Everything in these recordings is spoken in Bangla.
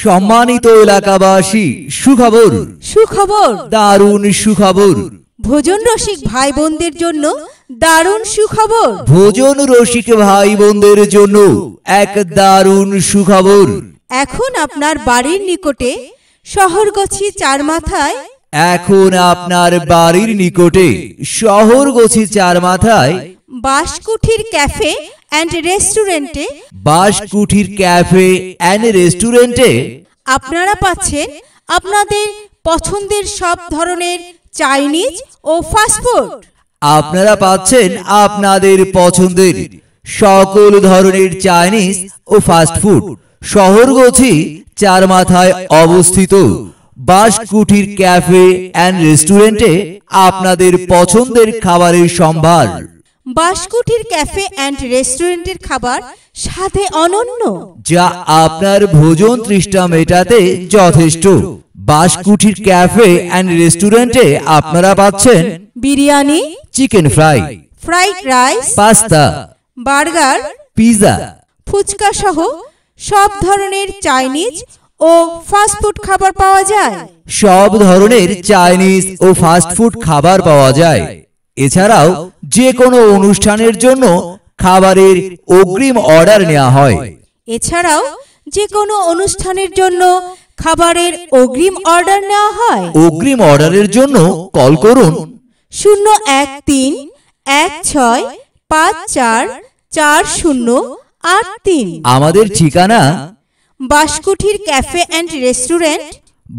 সম্মানিত এলাকাবাসী, সুখবর সুখবর, দারুণ সুখবর। ভোজন রসিক ভাই বোনদের জন্য দারুণ সুখবর। ভোজন রসিক ভাই বোনদের জন্য এক দারুণ সুখবর। এখন আপনার বাড়ির নিকটে শহরগছি চারমাথায় এখন আপনার বাড়ির নিকটে শহরগছি চারমাথায় বাঁশকুঠির ক্যাফে অ্যান্ড রেস্টুরেন্টে বাঁশকুঠির ক্যাফে অ্যান্ড রেস্টুরেন্টে আপনারা পাচ্ছেন আপনাদের পছন্দের সব ধরনের চাইনিজ ও ফাস্টফুড। আপনারা পাচ্ছেন আপনাদের পছন্দের সকল ধরনের চাইনিজ ও ফাস্টফুড শহরগছি চারমাথায় অবস্থিত বাঁশকুঠির ক্যাফে অ্যান্ড রেস্টুরেন্টে আপনাদের পছন্দের খাবারের সম্ভার। বাঁশকুঠির ক্যাফে অ্যান্ড রেস্টুরেন্টের খাবার স্বাদে অনন্য, যা আপনার ভোজন তৃষ্ণা মেটাতে যথেষ্ট। বাঁশকুঠির ক্যাফে অ্যান্ড রেস্টুরেন্টে আপনারা পাচ্ছেন biryani, chicken fry, fried rice, pasta, burger, pizza, fuchka সহ সব ধরনের চাইনিজ ও ফাস্টফুড খাবার পাওয়া যায়। সব ধরনের চাইনিজ ও ফাস্টফুড খাবার পাওয়া যায়। এছাড়াও যে কোনো অনুষ্ঠানের জন্য খাবারের অগ্রিম অর্ডার নেওয়া হয়। এছাড়াও যে কোনো অনুষ্ঠানের জন্য খাবারের অগ্রিম অর্ডার নেওয়া হয়। অগ্রিম অর্ডারের জন্য কল করুন 013-164-4083। আমাদের ঠিকানা বাঁশকুঠির ক্যাফে অ্যান্ড রেস্টুরেন্ট,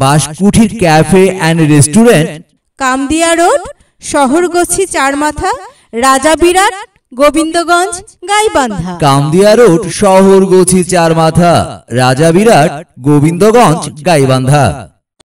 বাঁশকুঠির cafe and restaurant, Kamdia road, Shahargachhi Charmatha, Rajabirat, Gobindaganj, Gaibandha. Kamdia road, Shahargachhi Charmatha, Rajabirat, Gobindaganj, Gaibandha.